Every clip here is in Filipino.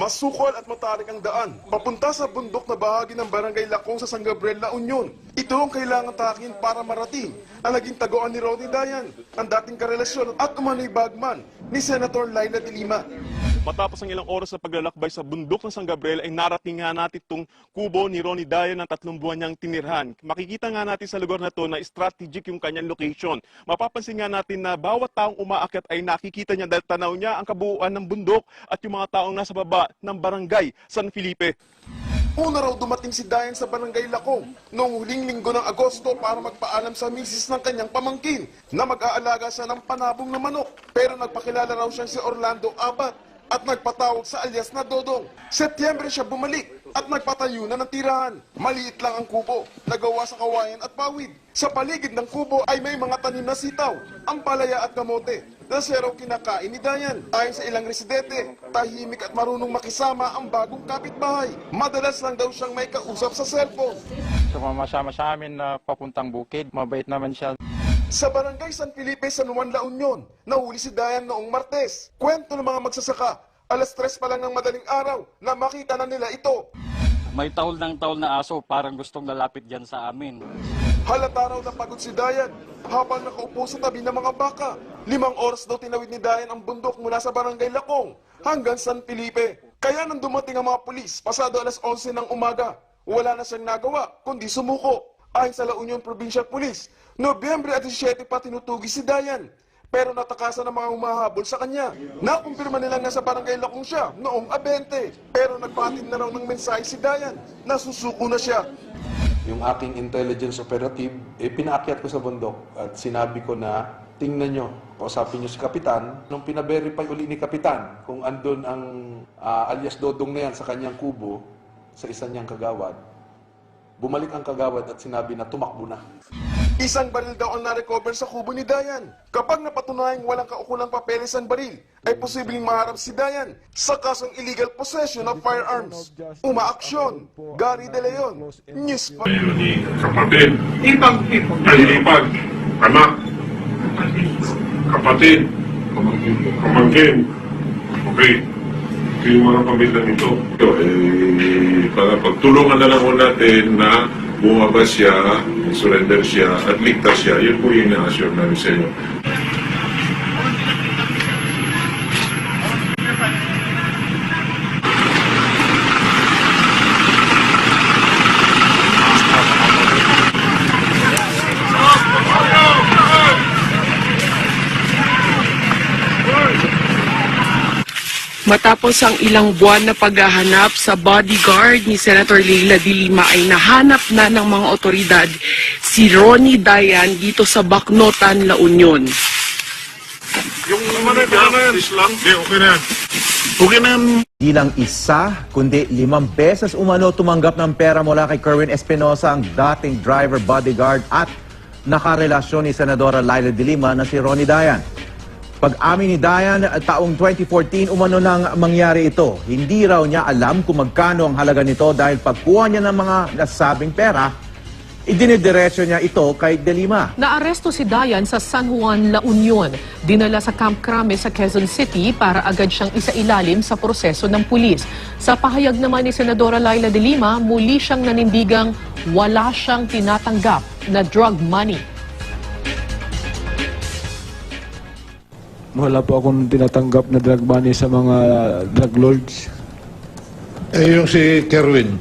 Masukol at matarik ang daan, papunta sa bundok na bahagi ng Barangay Lacong sa San Gabriel, La Union. Ito ang kailangan takin para marating ang naging taguan ni Ronnie Dayan, ang dating karelasyon at umano'y bagman ni Senator Laila de Lima. Matapos ang ilang oras na paglalakbay sa bundok ng San Gabriel ay narating nga natin itong kubo ni Ronnie Dayan ng 3 buwan niyang tinirhan. Makikita nga natin sa lugar na ito na strategic yung kanyang location. Mapapansin nga natin na bawat taong umaakyat ay nakikita niya dahil tanaw niya ang kabuuan ng bundok at yung mga taong nasa baba ng Barangay San Felipe. Una raw dumating si Dayan sa Barangay Lacong noong huling linggo ng Agosto para magpaalam sa misis ng kanyang pamangkin na mag-aalaga siya ng panabong na manok. Pero nagpakilala raw siya si Orlando Abat at nagpatawag sa alias na Dodong. Setyembre siya bumalik at nagpatayo na ng tirahan. Maliit lang ang kubo, nagawa sa kawayan at pawid. Sa paligid ng kubo ay may mga tanim na sitaw, ampalaya at kamote na siya raw kinakain ni Dayan. Ayon sa ilang residente, tahimik at marunong makisama ang bagong kapitbahay. Madalas lang daw siyang may kausap sa cellphone. Sumasama sa amin na papuntang bukid, mabait naman siya. Sa Barangay San Felipe, San Juan, La Union, nahuli si Dayan noong Martes. Kwento ng mga magsasaka, alas 3 pa lang ng madaling araw na makita na nila ito. May tahol na aso, parang gustong lalapit dyan sa amin. Halata raw na pagod si Dayan habang nakaupo sa tabi ng mga baka. 5 oras daw tinawid ni Dayan ang bundok mula sa Barangay Lacong hanggang San Felipe. Kaya nang dumating ang mga pulis, pasado alas 11 ng umaga, wala na siyang nagawa kundi sumuko. Ayon sa La Union Provincial Police, Nobyembre 17 pa tinutugi si Dayan. Pero natakasan ng mga humahabol sa kanya. Nakumpirma nilang nasa Barangay Lacong siya noong 20. Pero nagpatid na raw ng mensahe si Dayan na susuko na siya. Yung aking intelligence operative, pinaakyat ko sa bundok at sinabi ko na, tingnan nyo, kausapin nyo si Kapitan. Nung pina-verify uli ni Kapitan kung andun ang alias Dodong na yan sa kanyang kubo, sa isa niyang kagawad, bumalik ang kagawad at sinabi na tumakbo na. Isang baril daw ang na-recover sa kubo ni Dayan. Kapag napatunayang walang kaukulang papeles ang baril, ay posibleng maharap si Dayan sa kasong illegal possession of firearms. Umaaksyon, Gary De Leon, News 5. Ni kapatid, ipag, anak, kapatid, pamangkin. Okay. Ito yung mga pamilya nito. Para pagtulungan na lang po natin na bumabas siya, surrender siya, at ligtas siya. Yun po yung ina-assure namin sa inyo. Matapos ang ilang buwan na paghahanap sa bodyguard ni Senator Laila de Lima ay nahanap na ng mga otoridad si Ronnie Dayan dito sa Bacnotan, La Union. Yung Islam, okay na yan. Okay na yan. Di lang isa, kundi 5 beses umano tumanggap ng pera mula kay Kerwin Espinosa, ang dating driver bodyguard at nakarelasyon ni Senadora Laila de Lima na si Ronnie Dayan. Pag-amin ni Dayan, taong 2014 umano nang mangyari ito. Hindi raw niya alam kung magkano ang halaga nito dahil pagkuha niya ng mga nasabing pera, idinidiretso niya ito kay De Lima. Naaresto si Dayan sa San Juan, La Union. Dinala sa Camp Crame sa Quezon City para agad siyang isailalim sa proseso ng pulis. Sa pahayag naman ni Senadora Laila de Lima, muli siyang nanindigang wala siyang tinatanggap na drug money. Wala po akong tinatanggap na drug money sa mga drug lords. Yung si Kerwin.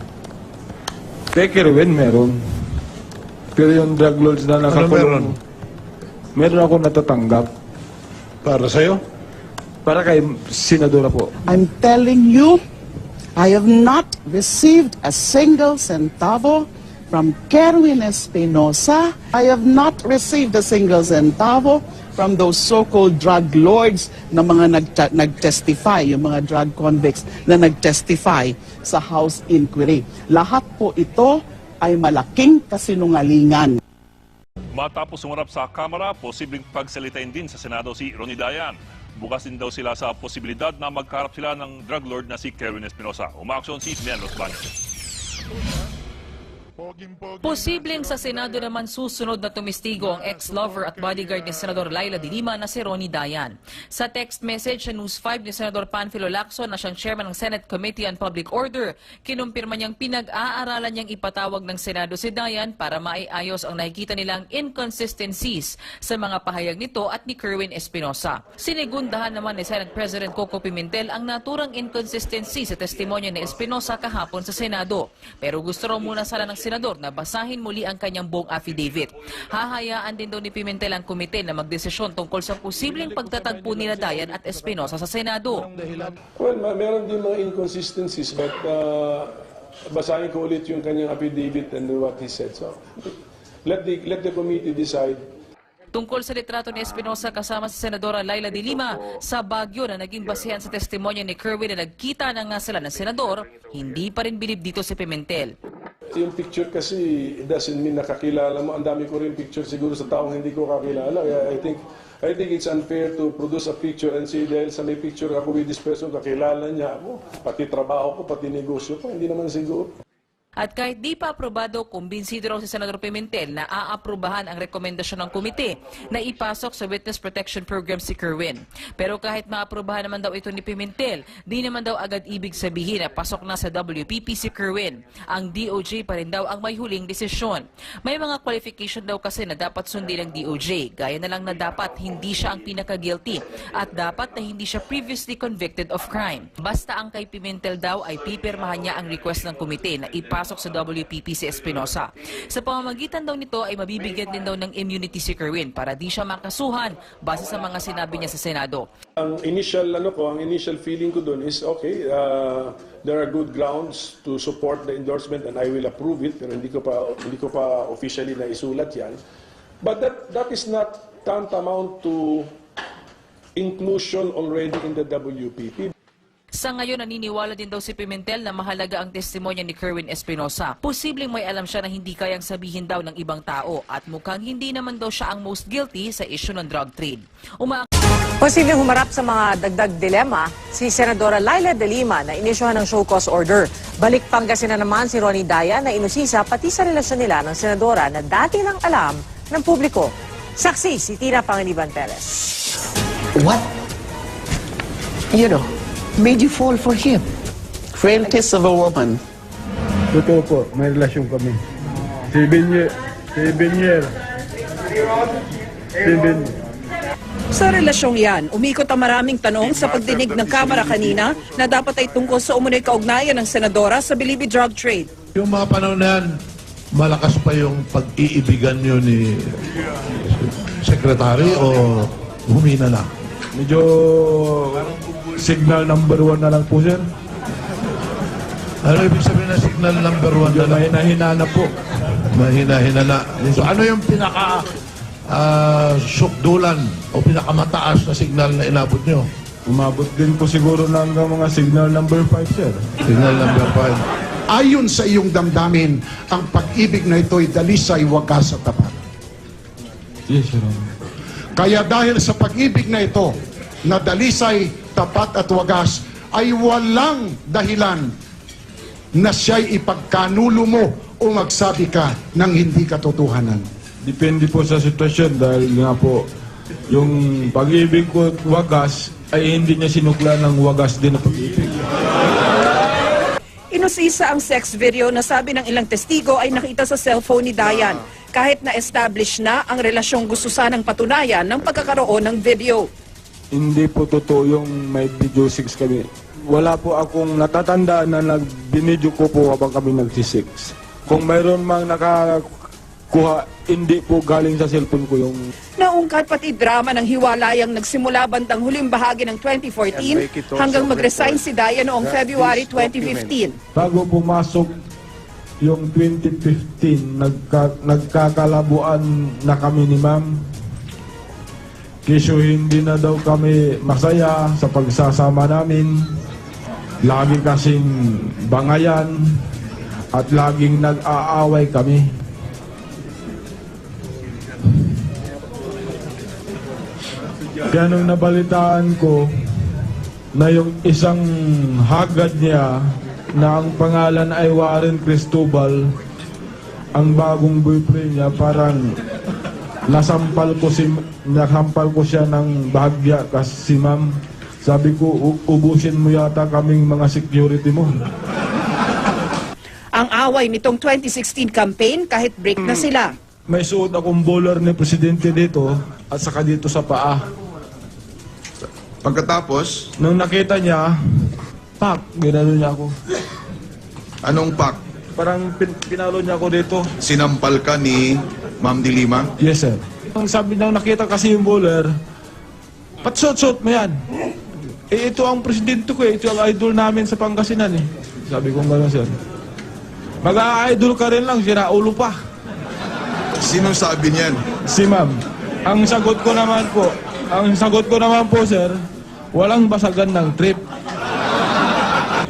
Kay Kerwin, meron. Pero yung drug lords na nakakulong, meron akong natatanggap. Para sa'yo? Para kay Senadora po. I'm telling you, I have not received a single centavo from Kerwin Espinosa. I have not received a single centavo from those so-called drug lords na mga nag-testify, yung mga drug convicts na nag-testify sa House Inquiry. Lahat po ito ay malaking kasinungalingan. Matapos sumarap sa Kamara, posibleng pagsalitain din sa Senado si Ronnie Dayan. Bukas din daw sila sa posibilidad na magkaharap sila ng drug lord na si Kerwin Espinosa. Umaaksyon si Mian Los Baños. Posibleng sa Senado naman susunod na tumistigo ang ex-lover at bodyguard ni Senador Laila de Lima na si Ronnie Dayan. Sa text message sa News 5 ni Senador Panfilo Lacson na siyang chairman ng Senate Committee on Public Order, kinumpirma niyang pinag-aaralan niyang ipatawag ng Senado si Dayan para maiayos ang nakikita nilang inconsistencies sa mga pahayag nito at ni Kerwin Espinosa. Sinigundahan naman ni Senate President Coco Pimentel ang naturang inconsistency sa testimonya ni Espinosa kahapon sa Senado. Pero gusto raw muna sana ng Senador na basahin muli ang kanyang buong affidavit. Hahayaan din daw ni Pimentel ang komite na magdesisyon tungkol sa posibleng pagtatagpo nila Dayan at Espinosa sa Senado. Well, meron din mga inconsistencies but basahin ko ulit yung kanyang affidavit and what he said. So, let the committee decide. Tungkol sa litrato ni Espinosa kasama si Senadora Laila de Lima sa Baguio na naging basehan sa testimonya ni Kerwin na nagkita na nga sila ng Senador, hindi pa rin bilib dito si Pimentel. Yung picture kasi it doesn't mean nakakilala mo. Ang dami ko rin picture siguro sa taong hindi ko kakilala. I think it's unfair to produce a picture and say dahil sa may picture ako with this person, kakilala niya ako. Pati trabaho ko, pati negosyo ko. Hindi naman siguro. At kahit di pa aprobado, kumbinsido raw si Senador Pimentel na aaprubahan ang rekomendasyon ng komite na ipasok sa Witness Protection Program si Kerwin. Pero kahit maaprubahan naman daw ito ni Pimentel, di naman daw agad ibig sabihin na pasok na sa WPP si Kerwin. Ang DOJ pa rin daw ang may huling desisyon. May mga qualification daw kasi na dapat sundin ng DOJ, gaya na lang na dapat hindi siya ang pinaka-guilty at dapat na hindi siya previously convicted of crime. Basta ang kay Pimentel daw ay pipirmahan niya ang request ng komite na ipasok sa WPP si Espinosa. Sa pamamagitan daw nito ay mabibigyan din daw ng immunity si Kerwin para di siya makasuhan base sa mga sinabi niya sa Senado. Ang initial feeling ko doon is okay, there are good grounds to support the endorsement and I will approve it, pero hindi ko pa officially na isulat yan. But that is not tantamount to inclusion already in the WPP. Sa ngayon, naniniwala din daw si Pimentel na mahalaga ang testimonya ni Kerwin Espinosa. Posibleng may alam siya na hindi kayang sabihin daw ng ibang tao at mukhang hindi naman daw siya ang most guilty sa issue ng drug trade. Posibleng humarap sa mga dagdag dilema si Senadora Laila de Lima na inisyuhan ng show cause order. Balik Pangasinan naman si Ronnie Dayan na inusisa pati sa relasyon nila ng Senadora na dati nang alam ng publiko. Saksi si Tina Pangiliban Perez. What? Made you fall for him? Frailties of a woman. Totoo po, may relasyon kami. 7 year. Sa relasyong yan, umikot ang maraming tanong sa pagdinig ng Kamara kanina na dapat ay tungkol sa umunoy kaugnayan ng Senadora sa Bilibid drug trade. Yung mga panahon na yan, malakas pa yung pag-iibigan nyo ni Secretary o humina na? Medyo signal number 1 na lang po, sir. Ano ibig sabihin na signal number 1 na lang? Mahina-hina na po. Mahina-hina na. So ano yung pinaka sukdulan o pinakamataas na signal na inabot nyo? Umabot din po siguro na hanggang mga signal number 5, sir. Signal number 5. Ayon sa iyong damdamin, ang pag-ibig na ito'y dalisay, wagas at tapat. Yes, sir. Kaya dahil sa pag-ibig na ito, na dalisay, tapat at wagas, ay walang dahilan na siya'y ipagkanulo mo o magsabi ka ng hindi katotohanan. Depende po sa sitwasyon dahil nga po, yung pag-ibig ko wagas ay hindi niya sinukla ng wagas din na pag-ibig. Inusisa ang sex video na sabi ng ilang testigo ay nakita sa cellphone ni Dayan. Kahit na-establish na ang relasyong gusto sanang patunayan ng pagkakaroon ng video. Hindi po totoo yung may video 6 kami. Wala po akong natatandaan na binidyo ko po habang kami nagsi-6. Kung mayroon mang nakakuha, hindi po galing sa cellphone ko yung... Naungkat pati drama ng hiwalayang nagsimula bandang huling bahagi ng 2014 hanggang mag-resign si Dayan noong February 2015. Bago pumasok yung 2015, nagkakalabuan na kami ni ma'am. Kisyo hindi na daw kami masaya sa pagsasama namin. Lagi kasing bangayan at laging nag-aaway kami. Kaya nung nabalitaan ko na yung isang hagad niya na ang pangalan ay Warren Cristobal, ang bagong boyfriend niya, parang nasampal ko siya ng bahagya kasi ma'am. Sabi ko, ubusin mo yata kaming mga security mo. Ang away nitong 2016 campaign kahit break na sila. May suot akong bowler ni Presidente dito at saka dito sa paa. Pagkatapos, Nung nakita niya, pak, ginano niya ako. anong pak? Parang pinalo niya ako dito. Sinampal ka ni Ma'am De Lima? Yes, sir. Ang sabi niya, nakita kasi yung bowler, patsot-sot mo yan. Eh, ito ang presidente ko eh. Ito ang idol namin sa Pangasinan eh. Sabi ko gano'n, sir. Mag-a-idol ka rin lang, sinaulo pa. Sino sabi niyan? Si ma'am. Ang sagot ko naman po, sir, walang basagan ng trip.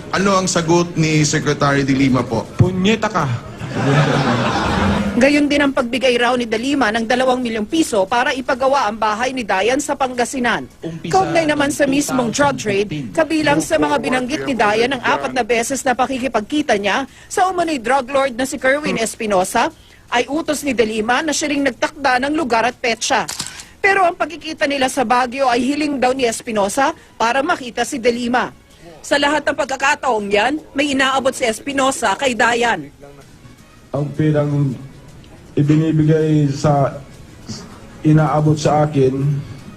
Ano ang sagot ni Secretary De Lima po? Punyeta ka. Gayon din ang pagbigay raw ni De Lima ng 2 milyong piso para ipagawa ang bahay ni Dayan sa Pangasinan. Kaugnay naman sa mismong drug trade, kabilang sa mga binanggit ni Dayan ang 4 na beses na pakikipagkita niya sa umano'y drug lord na si Kerwin Espinosa, ay utos ni De Lima na siya ring nagtakda ng lugar at petsa. Pero ang pagkikita nila sa Baguio ay hiling daw ni Espinosa para makita si De Lima. Sa lahat ng pagkakataong yan, may inaabot si Espinosa kay Dayan. Ang pirang ibinibigay inaabot sa akin,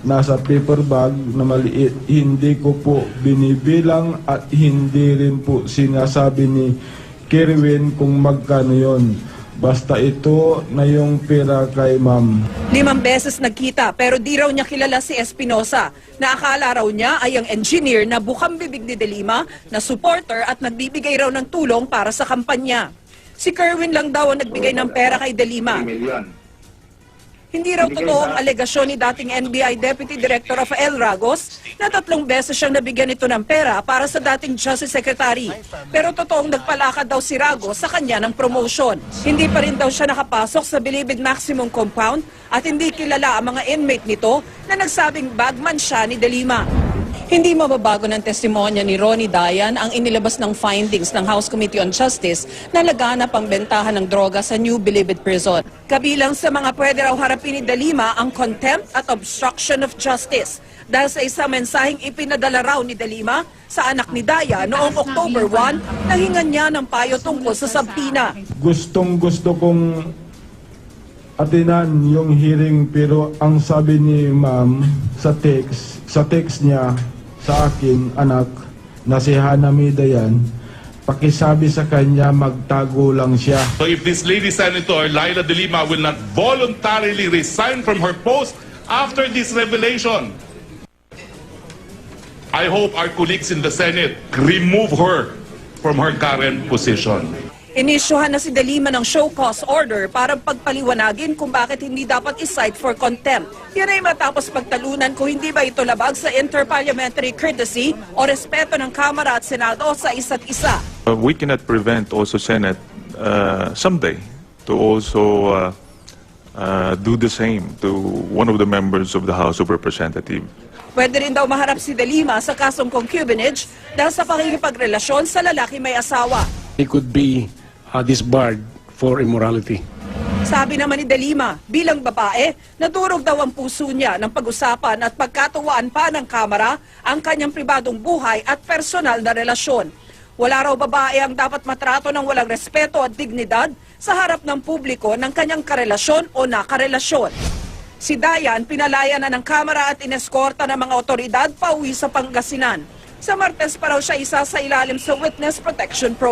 nasa paper bag na maliit, hindi ko po binibilang at hindi rin po sinasabi ni Kerwin kung magkano yon. Basta ito na yung pera kay ma'am. 5 beses nagkita pero di raw niya kilala si Espinosa na akala raw niya ay ang engineer na bukang bibig ni De Lima na supporter at nagbibigay raw ng tulong para sa kampanya. Si Kerwin lang daw ang nagbigay ng pera kay De Lima. Hindi raw totoo ang alegasyon ni dating NBI Deputy Director Rafael Ragos na 3 beses siyang nabigyan ito ng pera para sa dating Justice Secretary. Pero totoong nagpalakad daw si Ragos sa kanya ng promotion. Hindi pa rin daw siya nakapasok sa Bilibid Maximum Compound at hindi kilala ang mga inmate nito na nagsabing bagman siya ni De Lima. Hindi mababago ng testimonya ni Ronnie Dayan ang inilabas ng findings ng House Committee on Justice na laganap ang bentahan ng droga sa New Bilibid Prison. Kabilang sa mga pwede raw harapin ni De Lima ang contempt at obstruction of justice dahil sa isang mensaheng ipinadala raw ni De Lima sa anak ni Daya noong October 1, nahingan niya ng payo tungkol sa sabtina. Gustong-gusto kong atinan yung hearing pero ang sabi ni ma'am sa text niya sa akin, anak, na si Hanami Dayan, pakisabi sa kanya magtago lang siya. So if this lady Senator Laila De Lima will not voluntarily resign from her post after this revelation, I hope our colleagues in the Senate remove her from her current position. Inisyuhan na si De Lima ng show cause order para pagpaliwanagin kung bakit hindi dapat i-cite for contempt. Yan ay matapos pagtalunan kung hindi ba ito labag sa interparliamentary courtesy o respeto ng Kamara at Senado sa isa't isa. We cannot prevent also Senate someday to also do the same to one of the members of the House of Representatives. Pwede rin daw maharap si De Lima sa kasong concubinage dahil sa pakikipagrelasyon sa lalaki may asawa. He could be disbarred for immorality. Sabi naman ni De Lima, bilang babae, nadurog daw ang puso niya ng pag-usapan at pagkatuwaan pa ng Kamara ang kanyang pribadong buhay at personal na relasyon. Wala raw babae ang dapat matrato ng walang respeto at dignidad sa harap ng publiko ng kanyang karelasyon o nakarelasyon. Si Dayan pinalaya na ng Kamara at ineskorta ng mga otoridad pauwi sa Pangasinan. Sa Martes pa raw siya isa sa ilalim sa Witness Protection Program.